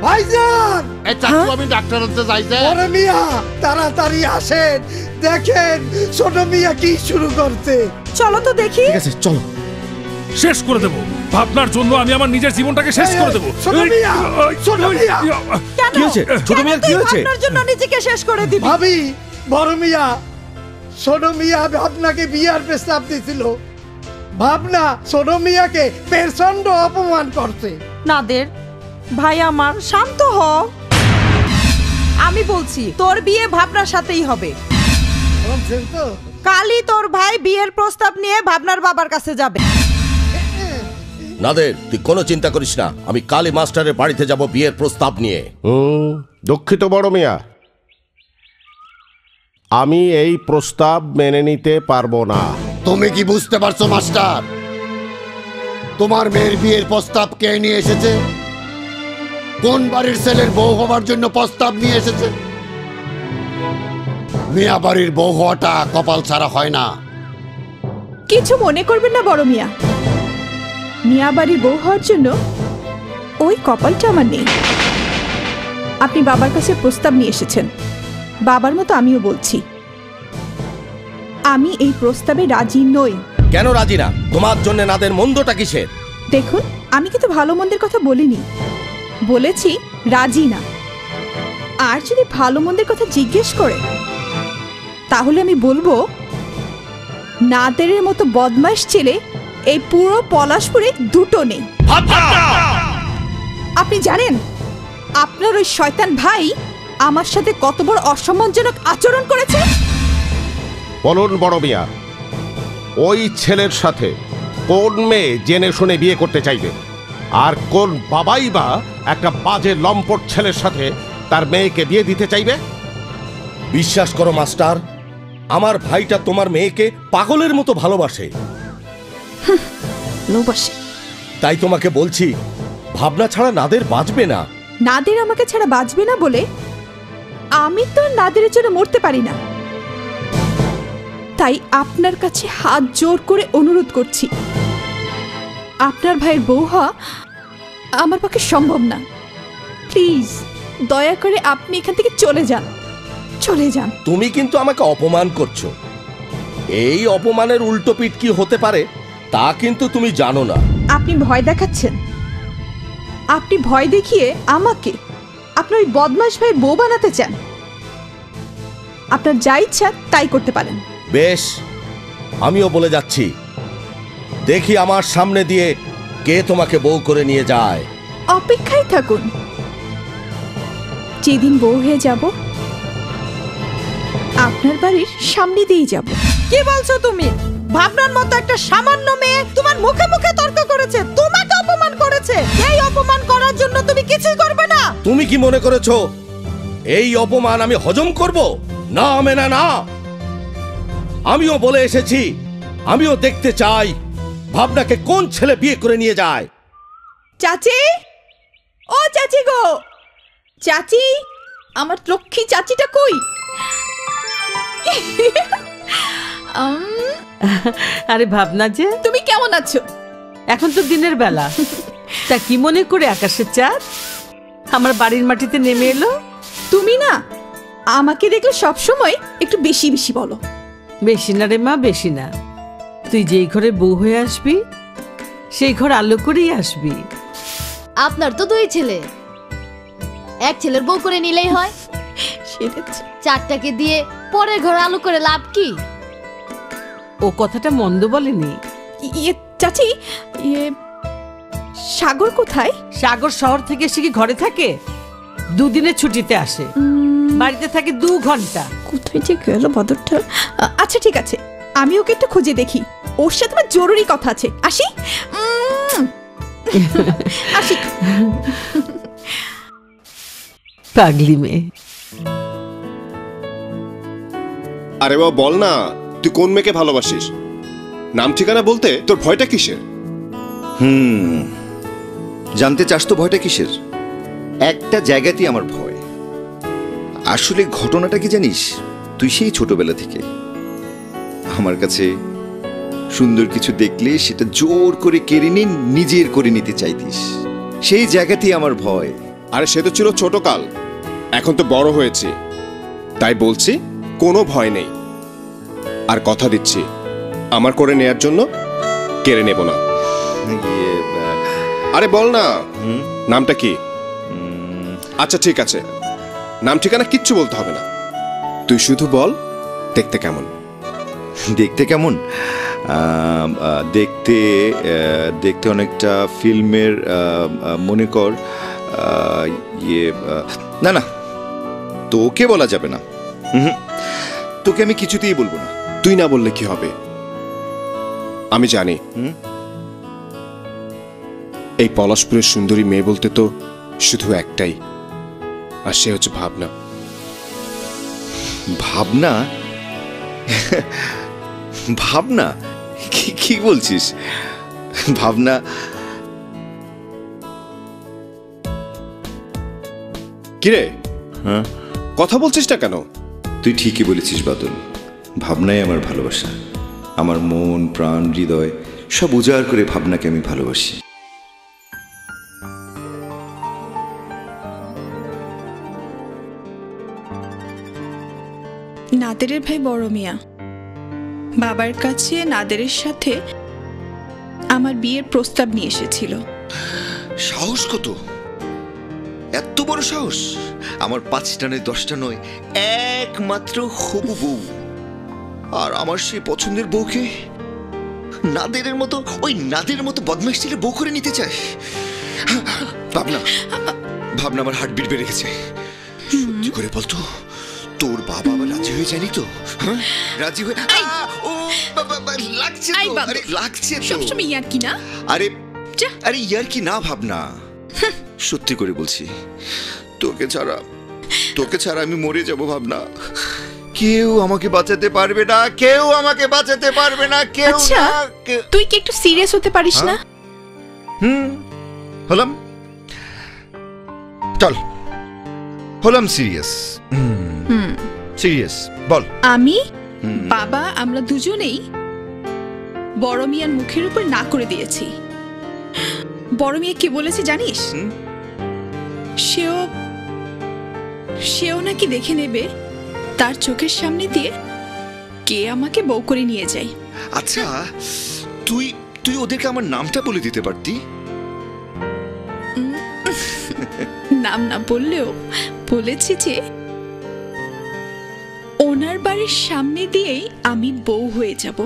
ভাইজান এই চাচু আমি ডাক্তার হতে যাইছে। বড় মিয়া তাড়াতাড়ি আসেন, দেখেন ছোট মিয়া কি শুরু করতে। চলো তো দেখি। ঠিক আছে চলো, শেষ করে দেবো। ভাবনার জন্য আমি আমার নিজের জীবনটাকে শেষ করে দেবো। ছোট মিয়া, ছোট মিয়া। কেন? কি হয়েছে? ছোট মিয়া কি হয়েছে? আপনার জন্য নিজেকে শেষ করে দিবি? ভাবি, বড় মিয়া ছোট মিয়া আপনাকে বিয়ার প্রস্তাব দিছিল। ভাবনা ছোট মিয়াকে প্রচন্ড অপমান করছে। নাদের ভাই আমার, শান্ত হ। আমি বলছি তোর বিয়ে ভাবনার সাথেই হবে। বলছেন তো? কালই তোর ভাই বিয়ের প্রস্তাব নিয়ে ভাবনার বাবার কাছে যাবে। নাদের, তুই কোনো চিন্তা করিস না, আমি কালী মাস্টারের বাড়িতে যাব বিয়ের প্রস্তাব নিয়ে। দুঃখিত বড় মিয়া, আমি এই প্রস্তাব মেনে নিতে পারবো না। তুমি কি বুঝতে পারছো মাস্টার? তোমার মেয়ের বিয়ের প্রস্তাব কে নিয়ে এসেছে? কোন বাড়ির ছেলের বউ হবার জন্য প্রস্তাব নিয়ে এসেছে? মিয়া বাড়ির বউ হওয়াটা কপাল ছাড়া হয় না। কিছু মনে করবেন না বড় মিয়া, মিয়া বাড়ির বউ হওয়ার জন্য ওই কপালটা আমার নেই। আপনি বাবার কাছে প্রস্তাব নিয়ে এসেছেন, বাবার মতো আমিও বলছি আমি এই প্রস্তাবে রাজি নই। কেন রাজি না? তোমার জন্য নাদের মন্দটা কিসের? দেখুন, আমি কিন্তু ভালো মন্দের কথা বলিনি, বলেছি রাজি না। আর যদি ভালো মন্দের কথা জিজ্ঞেস করে তাহলে আমি বলবো নাদেরের মতো বদমাইশ ছেলে এই পুরো পলাশপুরে দুটো নেই। আপনি জানেন আপনার ওই শয়তান ভাই আমার সাথে কত বড় অসম্মানজনক আচরণ করেছে? বলুন বড় মিয়া, ওই ছেলের সাথে কোন মেয়ে জেনে শুনে বিয়ে করতে চাইবে? আর কোন বাবাই বা একটা বাজে লম্পট ছেলের সাথে তার মেয়েকে বিয়ে দিতে চাইবে? বিশ্বাস করো মাস্টার, আমার ভাইটা তোমার মেয়েকে পাগলের মতো ভালোবাসে। ভালোবাসে? তাই তোমাকে বলছি, ভাবনা ছাড়া নাদের বাঁচবে না। নাদের আমাকে ছাড়া বাঁচবে না বলে আমি তো নাদেরের জন্য মরতে পারি না। তাই আপনার কাছে হাত জোর করে অনুরোধ করছি, আপনার ভাইয়ের বউ হওয়া আমার পক্ষে সম্ভব না। প্লিজ দয়া করে আপনি এখান থেকে চলে যান, চলে যান। তুমি কিন্তু আমাকে অপমান করছো। এই অপমানের উল্টো পিঠ কি হতে পারে তা কিন্তু তুমি জানো না। আপনি ভয় দেখাচ্ছেন, আপনি ভয় দেখিয়ে আমাকে আপনার ওই বদমাশ ভাইয়ের বউ বানাতে চান। আপনার যা ইচ্ছা তাই করতে পারেন। বেশ, আমিও বলে যাচ্ছি, দেখি আমার সামনে দিয়ে কে তোমাকে বউ করে নিয়ে যায়। অপেক্ষায় থাকুন, যেদিন বউ হয়ে যাব আপনার বাড়ির সামনে দিয়ে যাব। কি বলছো তুমি? ভাবনার মতো একটা সামান্য মেয়ে তোমার মুখে মুখে তর্ক করেছে, তোমাকে অপমান করেছে। এই অপমান করার জন্য তুমি কিছুই করবে না। তুমি কি মনে করেছো এই অপমান আমি হজম করব? না মেনা না। আমিও বলে এসেছি, আমিও দেখতে চাই ভাবনাকে কোন ছেলে বিয়ে করে নিয়ে যায়। চাচি, ও চাচি গো, চাচি, আমার লক্ষ্মী চাচিটা কই? আরে ভাবনা যে, তুমি কেমন আছো? এখন তো দিনের বেলা, তা কি মনে করে আকাশের চাঁদ আমার বাড়ির মাটিতে নেমে এলো? তুমি না আমাকে দেখলে সব সময় একটু বেশি বেশি বলো। বেশি না রে মা, বেশি না। তুই যেই ঘরে বউ হয়ে আসবি সেই ঘর আলো করেই আসবি। আপনার তো দুই ছেলে, এক ছেলের বউ করে নিলেই হয়। চারটাকে দিয়ে পরের ঘর আলো করে লাভ কি? ও কথাটা মন্দ বলেনি। ইয়ে চাচি, ইয়ে সাগর কোথায়? সাগর শহর থেকে এসে কি ঘরে থাকে? দুদিনের ছুটিতে আসে, বাড়িতে থাকে 2 ঘন্টা। কোথায় যে গেল বাদরটা? আচ্ছা ঠিক আছে, আমি ওকে একটু খুঁজে দেখি, ওর সাথে আমার জরুরি কথা আছে। আসি আসি। পাগলি মেয়ে। আরে বাবা বল না, তুই কোন মেয়েকে ভালোবাসিস? নাম ঠিকানা বলতে তোর ভয়টা কিসের? জানতে চাস তো ভয়টা কিসের? একটা জায়গাতেই আমার ভয়। আসলে ঘটনাটা কি জানিস? তুই সেই ছোটবেলা থেকে আমার কাছে সুন্দর কিছু দেখলে সেটা জোর করে কেড়ে নিয়ে নিজের করে নিতে চাইতিস। সেই জায়গাতেই আমার ভয়। আরে সে তো ছিল ছোট কাল, এখন তো বড় হয়েছে, তাই বলছি কোনো ভয় নেই। আর কথা দিচ্ছি আমার করে নেয়ার জন্য কেড়ে নেব না। আরে বল না, নামটা কি? আচ্ছা ঠিক আছে, নাম ঠিকানা কিচ্ছু বলতে হবে না, তুই শুধু বল দেখতে কেমন। দেখতে কেমন? দেখতে দেখতে অনেকটা ফিল্মের, মনে কর না না, তোকে বলা যাবে না, তোকে আমি কিছুতেই বলবো না। তুই না বললে কি হবে? আমি জানি এই পলাশপুরের সুন্দরী মেয়ে বলতে তো শুধু একটাই, আর সে হচ্ছে ভাবনা। ভাবনা? ভাবনা? কি বলছিস? ভাবনা? কিরে, কথা বলছিস না কেন? তুই ঠিকই বলেছিস বাদল, ভাবনাই আমার ভালোবাসা। আমার মন প্রাণ হৃদয় সব উজাড় করে ভাবনাকে আমি ভালোবাসি। নাদেরের ভাই বড় মিয়া বাবার কাছে নাদেরের সাথে আমার বিয়ের প্রস্তাব নিয়ে এসেছিল। সাহস কত? এত বড় সাহস! আমার 5টা নয় 10টা নয়, একমাত্র হবু বউ, আর আমার সেই পছন্দের বউকে নাদেরের মতো, ওই নাদেরের মতো বদমাইশ ছেলে বউ করে নিতে চায়। ভাবনা, ভাবনা, আমার হার্টবিট বেড়ে গেছে। সত্যি করে বলতো, তোর বাবা আবার রাজি হয়ে যায়নি তো? রাজি হয়ে ও লাগছে তো, আরে লাগছে তো। সবসময় ইয়ার কি না? আরে আরে ইয়ার কি না ভাবনা, সত্যি করে বলছি, তোকে ছাড়া আমি মরে যাব ভাবনা। কেউ আমাকে বাঁচাতে পারবে না, কেউ আমাকে বাঁচাতে পারবে না, কেউ না। তুই কি একটু সিরিয়াস হতে পারিস না? হলাম, চল হলাম সিরিয়াস। সিরিয়াস বল। আমি, বাবা, আমরা দুজনেই বড় মিয়ার মুখের উপর না করে দিয়েছি। বড় মিয়া কি বলেছে জানিস? সেও নাকি দেখে নেবে তার চোখের সামনে দিয়ে কে আমাকে বউ করে নিয়ে যায়। আচ্ছা, তুই ওদেরকে আমার নামটা বলে দিতে পারতি। নাম না বললেও বলেছি যে ওনার বাড়ির সামনে দিয়েই আমি বউ হয়ে যাব।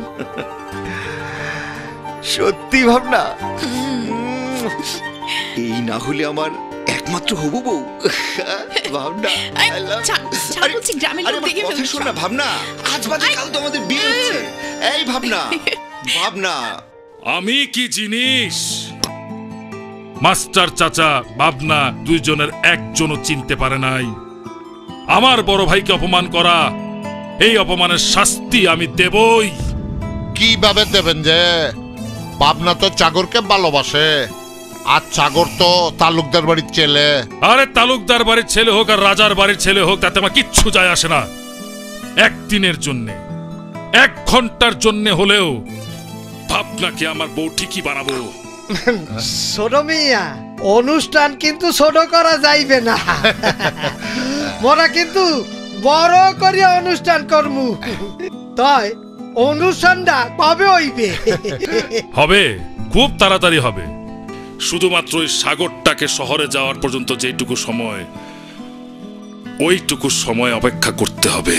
সত্যি ভাবনা? এই না হলে আমার একমাত্র হবু বউ ভাবনা। শোন না ভাবনা, আজ বাদে কাল তো আমাদের বিয়ে হচ্ছে। এই ভাবনা, ভাবনা, আমি কি জিনিস? মাস্টার চাচা ভাবনা দুইজনের একজনও চিনতে পারে নাই। আমার বড় ভাইকে অপমান করা, এই অপমানের শাস্তি আমি দেবই। কিভাবে দেবেন যে? ভাবনা তো চাগরকে ভালোবাসে, আর চাগর তো তালুকদার বাড়ির ছেলে। আরে তালুকদার বাড়ির ছেলে হোক আর রাজার বাড়ির ছেলে হোক, তাতে আমার কিচ্ছু যায় আসে না। একদিনের জন্য, 1 ঘন্টার জন্য হলেও ভাবনাকে আমার বউ ঠিকই বানাবো। ছোট মিয়া, অনুষ্ঠান কিন্তু ছোট করা যাইবে না। মোরা কিন্তু বড় করিয়া অনুষ্ঠান করমু। তাই অনুষ্ঠানটা কবে হইবে? হবে, খুব তাড়াতাড়ি হবে। শুধুমাত্র ওই সাগরটাকে শহরে যাওয়ার পর্যন্ত যেটুকু সময়, ওইটুকু সময় অপেক্ষা করতে হবে।